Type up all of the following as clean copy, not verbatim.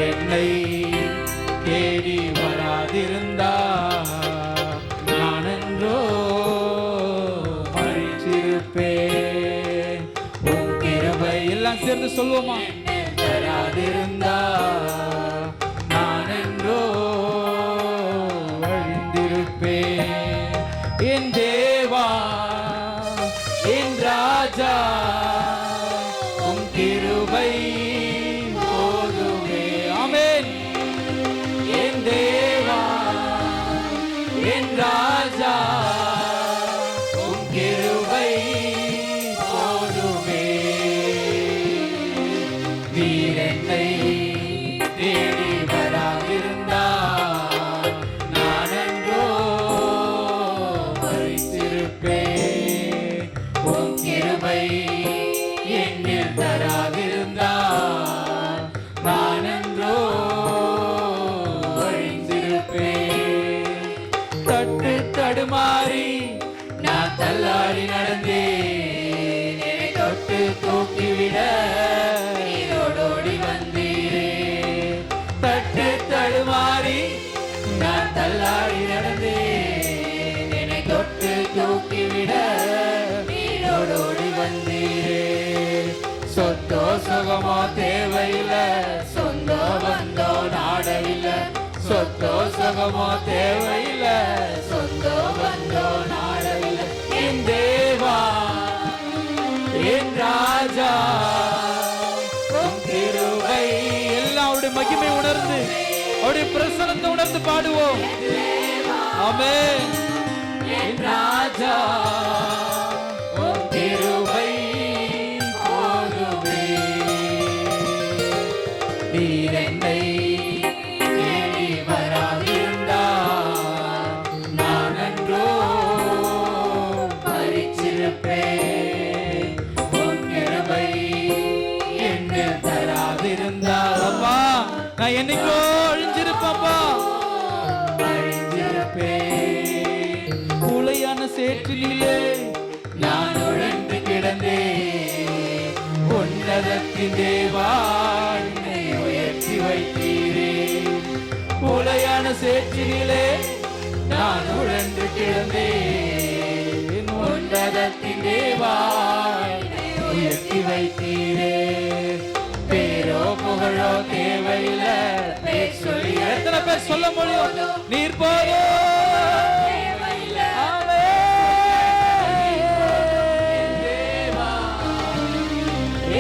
என்னை தேடி வராதிருந்தா நானென்றோ மறிச்சிருப்பேன். உன் கிருபை எல்லாம் சேர்ந்து சொல்லுவோமா? வராதிருந்தா நானென்றோ வழிந்திருப்பேன். என் தேவா என் ராஜா உன் கிருபை போதுமே. ஆமென். என் தேவா என் ராஜா உன் கிருபை போதுமே. நீர் என்னை தேடி வராதிருந்தா நானென்றோ மறித்திருப்பேன். உன் கிருபை என்னில் தராதிருந்தா நானென்றோ வழிந்திருப்பேன். தட்டு தடுமாறி நான் தள்ளாடி நடந்தேன். என்னை தொட்டு தூக்கிவிட ஓடோடி வந்தீரே. தட்டு தடுமாறி நான் தள்ளாடி நடந்தேன். என்னை தொட்டு தூக்கிவிட ஓடோடி வந்தீரே. சொத்தோ சுகமோ தேவையில்லை, சொந்தோ வந்தோ நாடவில்லை. சொத்தோ சுகமோ தேவையில்லை, சொந்தோ வந்தோ நாடவில்லை. என் தேவா என் ராஜா உன் கிருபை. எல்லாம் அவருடைய மகிமை உணர்ந்து அவருடைய பிரசன்னத்தை உணர்ந்து பாடுவோம். ஆமென். என் ராஜா உன் கிருபை போதுமே. நீர் என்னை தேடி வராதிருந்தா நானென்றோ மறிச்சிருப்பேன். உன் கிருபை என்னில் தராதிருந்தா அப்பா நான் என்னைக்கோ அழிஞ்சிருப்பேன்ப்பா. அழிஞ்சிருப்பேன். உளையான சேற்றிலே நான் உழன்று கிடந்தேன். உன்னதத்தின் தேவா என்னை உயர்த்தி வைத்தீரே. உளையான சேற்றிலே நான் உழன்று கிடந்தேன். உன்னதத்தின் தேவா என்னை உயர்த்தி வைத்தீரே. பேரோ புகழோ தேவையில்லை, பேர் சொல்லி எத்தனை பேர் சொல்ல முடியும்? நீர் போதும்.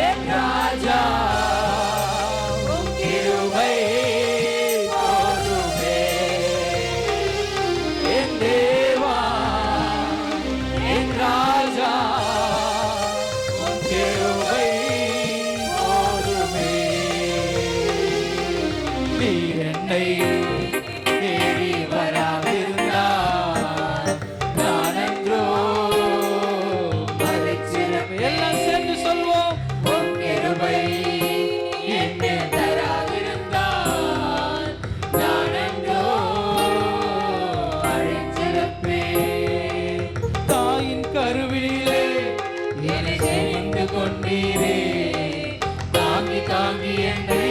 என் ராஜா உன் கிருபை போதுமே. என் தேவா என் ராஜா உன் கிருபை போதுமே. நீர் என்னை தேடி வராதிருந்தா நானென்றோ மறிச்சிருப்பேன். எல்லாம் சேர்ந்து சொல்வோம். உன் கிருபை என்னில் தராதிருந்தால் நானென்றோ அழிந்திருப்பேன். தாயின் கருவிலே என்னை சுமந்து கொண்டீரே. தாங்கி தாங்கி என்னை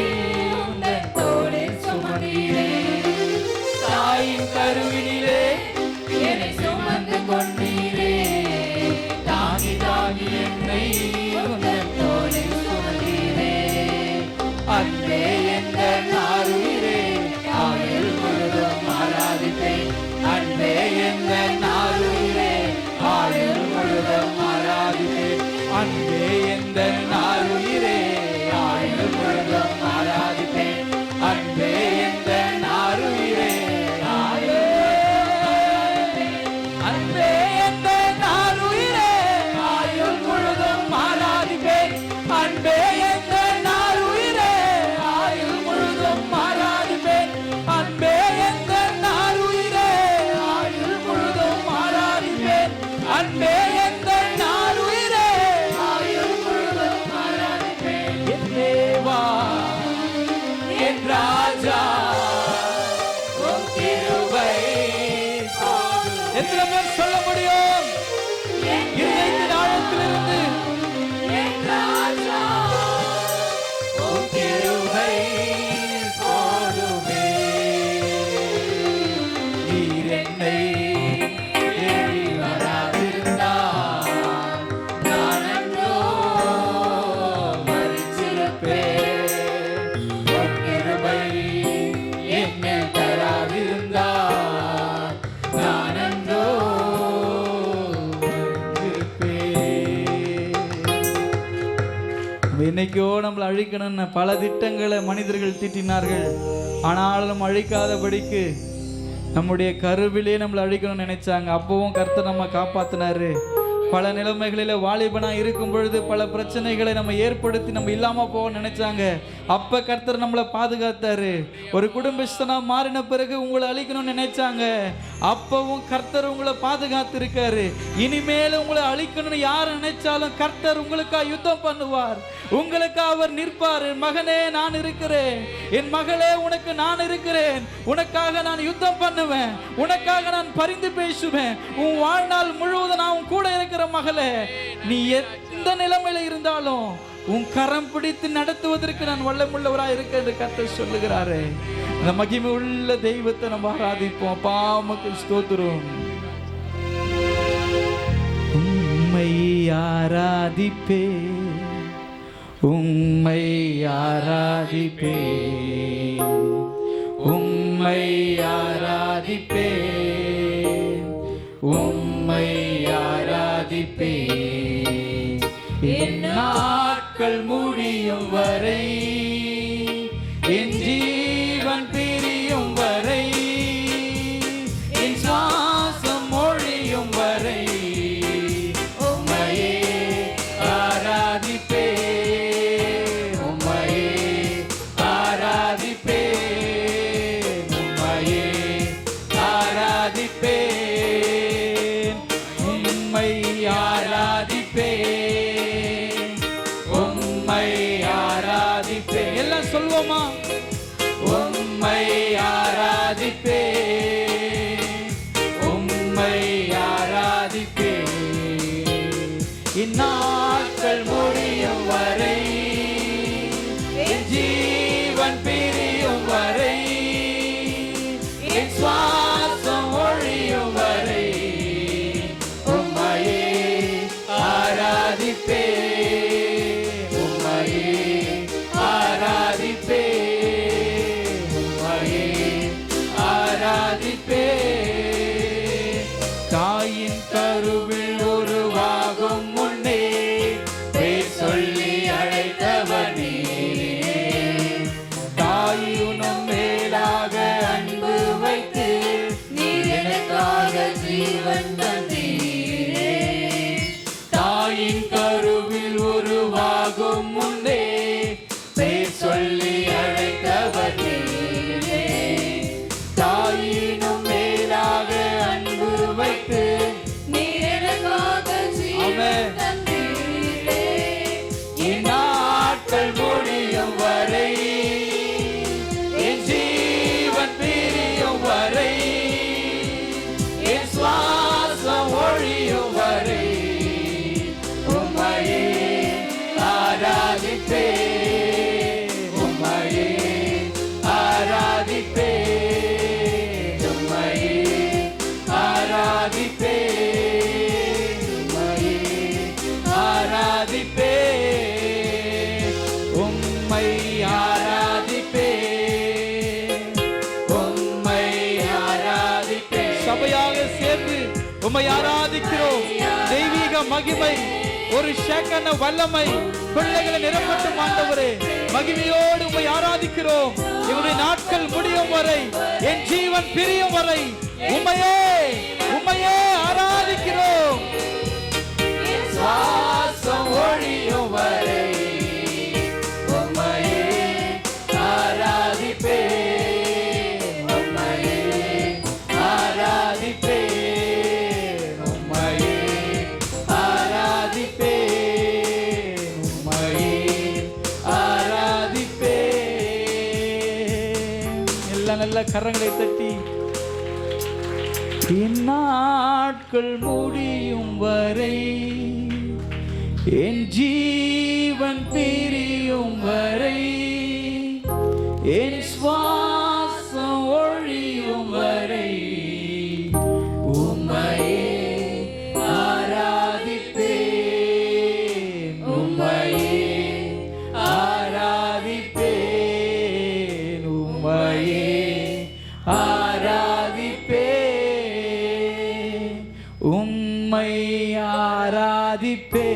உந்தன் தோளில் சுமந்தீரே. தாயின் கருவிலே என்னை சுமந்து கொண்டீரே. தாங்கி தாங்கி என்னை உந்தன் தோளில் சுமந்தீரே. அன்பே எந்த நாருயிரே ஆயுள் முழுதும் ஆராதிப்பேன். அன்பே எந்த நாருயிரே ஆயுள் முழுதும் ஆராதிப்பேன். அன்பே எந்த நாருயிரே ஆயுள் முழுதும் ஆராதிப்பேன். அன்பே எந்த நாருயிரே அன்பே எந்த நாருயிரே ஆயுள் முழுதும் ஆராதிப்பேன். அன்பே எந்த நாருயிரே ஆயுள் முழுதும் ஆராதிப்பேன். அன்பே எந்த நாருயிரே ஆயுள் முழுதும் ஆராதிப்பேன். அன்பே எந்த நாருயிரே ஆயுள் முழுதும் ஆராதிப்பேன். என் தேவா என் ராஜா உன் கிருபை. எத்தனை பேர் சொல்ல முடியும்? இதயத்தின் ஆழத்திலிருந்து என் ராஜா உன் கிருபை என்னைக்கோ நம்மளை அழிக்கணும்னு பல திட்டங்களை மனிதர்கள் தீட்டினார்கள். ஆனாலும் அழிக்காதபடிக்கு நம்முடைய கருவிலே நம்மளை அழிக்கணும்னு நினைச்சாங்க. அப்பவும் கர்த்தர் நம்ம காப்பாத்தினாரு. பல நிலைமைகளில வாலிபனா இருக்கும் பொழுது பல பிரச்சனைகளை நம்ம ஏற்படுத்தி நம்ம இல்லாம போக நினைச்சாங்க. அப்ப கர்த்தர் நம்மளை பாதுகாத்தாரு. ஒரு குடும்பஸ்தனா மாறின பிறகு உங்களை அழிக்கணும்னு நினைச்சாங்க. அப்பவும் கர்த்தர் உங்களை பாதுகாத்து இருக்காரு. இனிமேல் உங்களை அழிக்கணும்னு யார் நினைச்சாலும் கர்த்தர் உங்களுக்காக யுத்தம் பண்ணுவார். உங்களுக்காக அவர் நிற்பார். மகனே நான் இருக்கிறேன், என் மகளே உனக்கு நான் இருக்கிறேன், உனக்காக நான் யுத்தம் பண்ணுவேன், உனக்காக நான் பரிந்து பேசுவேன், உன் வாழ்நாள் முழுவதும் நான் உன் கூட இருக்கிற மகளே, நீ எந்த நிலைமையில இருந்தாலும் உன் கரம் பிடித்து நடத்துவதற்கு நான் வல்லமுள்ளவராய் இருக்கேன் என்று கர்த்தர் சொல்லுகிறாரு. அந்த மகிமை உள்ள தெய்வத்தை நம்ம ஆராதிப்போம். அப்பா உமக்கு ஸ்தோத்திரம். உம்மை ஆராதிப்பே, உம்மை ஆராதிப்பே, உம்மை ஆராதிப்பே, உம்மை ஆராதிப்பே, என் நாட்கள் முடியும் வரை, என் ஜீவன் பிரியும் வரை, என் சுவாசம் ஒழியும் வரை உம்மையே ஆராதிப்பே, உம்மையே ஆராதிப்பே, உம்மையே ஆராதிப்பே, உம்மை ஆராதிப்பே, உம்மை ஆராதிப்பே. எல்லாம் சொல்வோமா? உம்மை ஆராதிப்பே, உம்மை ஆராதிப்பே, இந்நாட்கள் முடியும் வரை, என் ஜீவன் பிரியும் வரை, என் சுவாசம் ஒழியும் வரை உம்மையே ஆராதிப்பே, உம்மையே ஆராதிப்பே, உம்மையே ஆராதிப்பே. தாயின் கருவில் உருவாகும் முன்னே பேர் சொல்லி அழைத்தவனே, தாயுனும் மேலாக அன்பு வைத்து நீர் எனக்காக ஜீவன் தந்தீரே. தாயின் கருவில் உருவாகும் முன்னே பேர் சொல்லி அழைத்தவனே, தாயினும் மேலாக அன்பு வைத்து நீர் எனக்காக ஜீவன் தந்தீரே. இந்நாட்கள் முடியும் வரை, என் ஜீவன் பிரியும் வரை, என் சுவாசம் ஒழியும் வரை உம்மையே ஆராதிப்பே, உம்மையே ஆராதிப்பே, உம்மையே ஆராதிப்பே, உம்மையே ஆராதிப்பே, உம்மை ஆராதிப்பே, உம்மை ஆராதிப்பே. சபையாக சேர்ந்து உம்மை ஆராதிக்கிறோம். தெய்வீக மகிமை, ஒரு ஷேக்கான வல்லமை பிள்ளைகளை நிரப்பட்டும் ஆண்டவரே. மகிமையோடு உம்மை ஆராதிக்கிறோம். இவருடைய நாட்கள் முடியும் வரை, என் ஜீவன் பிரியும் வரை உம்மையே உம்மையே ஆராதிக்கிறோம். சுவாசம் ஒழியும் வரை உம்மையே ஆராதிப்பே, உம்மையே ஆராதிப்பே, உம்மையே ஆராதிப்பே, உம்மையே ஆராதிப்பே. எல்லாம் நல்ல கரங்களை தட்டி, இந்நாட்கள் முடியும் வரை, என் ஜீவன் பிரியும் வரை, என் சுவாசம் ஒழியும் வரை உம்மையே ஆராதிப்பே, உம்மையே ஆராதிப்பே, உம்மையே ஆராதிப்பே, உம்மை ஆராதிப்பே,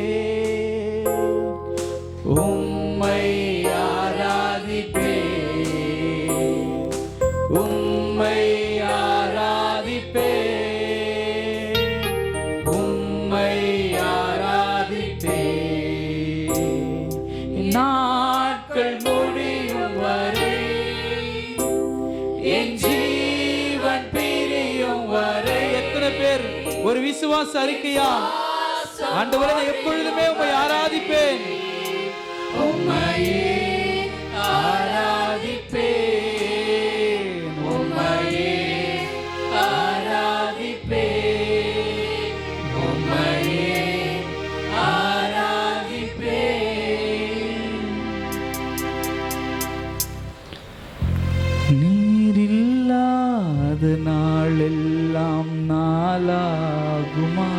உம்மை உம்மை ஆராதிப்பேன், உம்மை ஆராதிப்பேன், நாட்கள் முடியும் வரை, என் ஜீவன் பிரியும் வரை. எத்தனை பேர் ஒரு விசுவாச அறிக்கையா? ஆண்டவரே, நான் எப்பொழுதுமே உம்மை ஆராதிப்பேன், உம்மையே ஆராதிப்பேன், உம்மையே ஆராதிப்பேன், உம்மையே ஆராதிப்பேன். நீரில்லாத நாளெல்லாம் நாளாகுமா?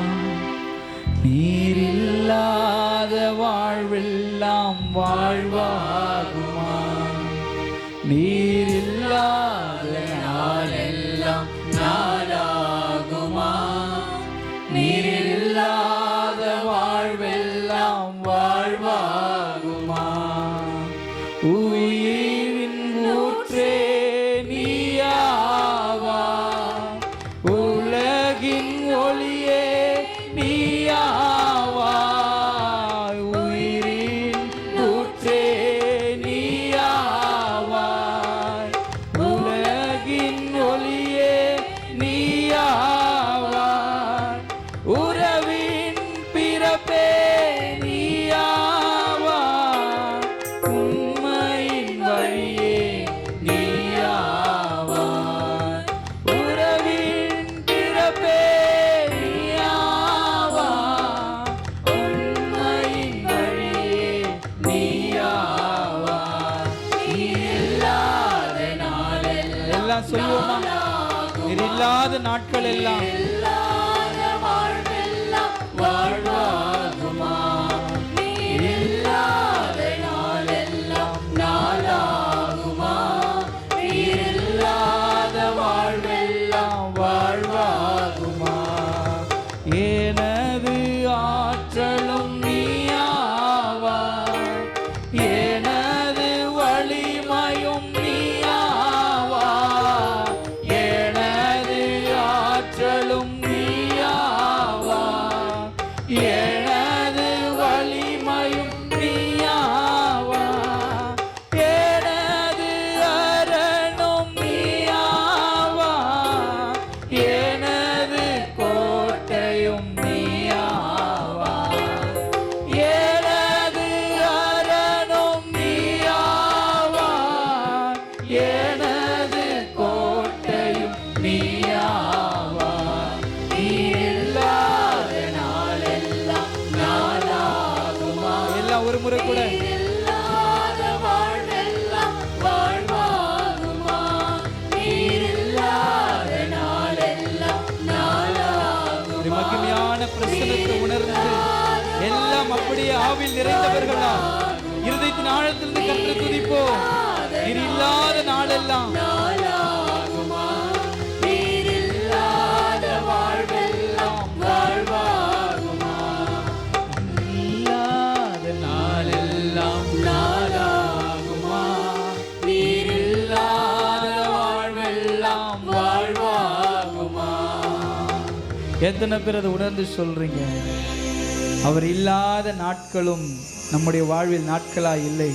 நீரில்லாத வாழ்வெல்லாம் வாழ்வாகுமா? நீரில்லாத நாளெல்லாம் நாளாகுமா? நீரில்லாத வாழ்வெல்லாம் வாழ்வாகுமா? உயிரின் ஊற்றே நீயாவா, உலகின் ஒளியே நீயாவா, உயிரின் ஊற்றே நீயாவா, உலகின் ஒளியே நீயாவா, உறவின் பிறப்பே நீயாவா, உண்மையின் வழியே நீயாவா, உறவின் பிறப்பே நீயாவா, உண்மையின் வழியே நீயாவா. நீரில்லாத நாளெல்லாம் எல்லாம் சொல்லுவோமா? நீரில்லாத நாட்கள் எல்லாம் வாழ்வாகுமா? நீரில்லாத நாளெல்லாம் நாளாகுமா? நீரில்லாத வாழ்வெல்லாம் வாழ்வாகுமா? எனது ஆற்றலும் நீயாவா, எனது வலிமையும் நீயாவா, எனது ஆற்றலும் நீயாவா, எனது வலிமையும் நீயாவா, எனது அரணும் நீயாவா, எனது கோட்டையும் நீயாவா, எனது அரணும் நீயாவா, எனது கோட்டையும் நீயாவா. நீரில்லாத நாளெல்லாம் நாளாகுமா? எல்லாம் ஒரு முறை கூட. நீரில்லாத வாழ்வெல்லாம் வாழ்வாகுமா? நீரில்லாத நாளெல்லாம் நாளாகுமா? ஒரு மகிமையான பிரசன்னத்தை உணர்ந்து எல்லாம் அப்படியே ஆவில் நிறைந்தவர்களா இருதயத்தின் ஆழத்திலிருந்து கற்று துதிப்போம். நீரில்லாத நாளெல்லாம் நாளாகுமா? நீரில்லாத வாழ்வெல்லாம் வாழ்வாகுமா? நீரில்லாத நாளெல்லாம் நாளாகுமா? நீரில்லாத வாழ்வெல்லாம் வாழ்வாகுமா? எத்தனை பேர் அதை உணர்ந்து சொல்றீங்க? அவர் இல்லாத நாட்களும் நம்முடைய வாழ்வில் நாட்களா இல்லை.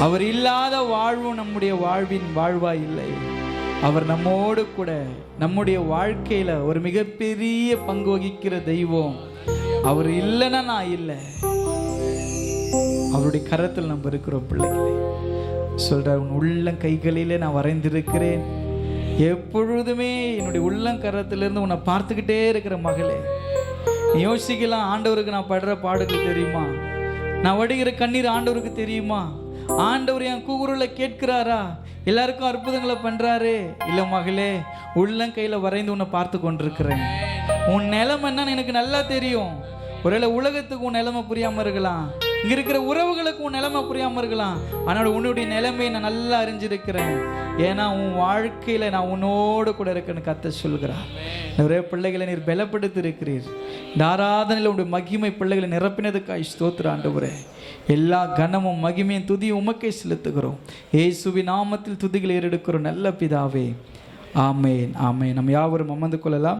அவர் இல்லாத வாழ்வும் நம்முடைய வாழ்வின் வாழ்வா இல்லை. அவர் நம்மோடு கூட நம்முடைய வாழ்க்கையில ஒரு மிகப்பெரிய பங்கு வகிக்கிற தெய்வம். அவர் இல்லைன்னா நான் இல்லை. அவருடைய கரத்தில் நம்ம இருக்கிறோம். பிள்ளைகளே சொல்ற, உன் உள்ளம் கைகளிலே நான் வரைந்திருக்கிறேன், எப்பொழுதுமே என்னுடைய உள்ளங்கரத்திலிருந்து உன்னை பார்த்துக்கிட்டே இருக்கிற மகளே. நீ யோசிக்கலாம், ஆண்டவருக்கு நான் படுற பாடுகள் தெரியுமா? நான் வடிகிற கண்ணீர் ஆண்டவருக்கு தெரியுமா? ஆண்டவர் என் கூகுரலை கேட்கிறாரா? எல்லாருக்கும் அற்புதங்களை பண்றாரு. இல்லை மகளே, உள்ளங்கையில வரைந்து உன்னை பார்த்து கொண்டிருக்கிறேன். உன் நிலைமை என்னன்னு எனக்கு நல்லா தெரியும். ஒருவேளை உலகத்துக்கு உன் நிலைமை புரியாம இருக்கலாம். இங்க இருக்கிற உறவுகளுக்கு உன் நிலைமை புரியாம இருக்கலாம். ஆனால் உன்னுடைய நிலைமையை நான் நல்லா அறிஞ்சிருக்கிறேன். ஏன்னா உன் வாழ்க்கையில நான் உன்னோடு கூட இருக்கேன்னு கர்த்தர் சொல்கிறார். நிறைய பிள்ளைகளை நீர் பலப்படுத்தி இருக்கிறீர். இந்த ஆராதனையில் உடைய மகிமை பிள்ளைகளை நிரப்பினதுக்காய் ஸ்தோத்திரம் ஆண்டவரே. எல்லா கனமும் மகிமையும் துதியும் உமக்கே செலுத்துகிறோம். இயேசுவின் நாமத்தில் துதிகளை ஏறெடுக்கிறோம் நல்ல பிதாவே. ஆமேன் ஆமேன். நம்ம யாவரும் அமர்ந்து கொள்ளலாம்.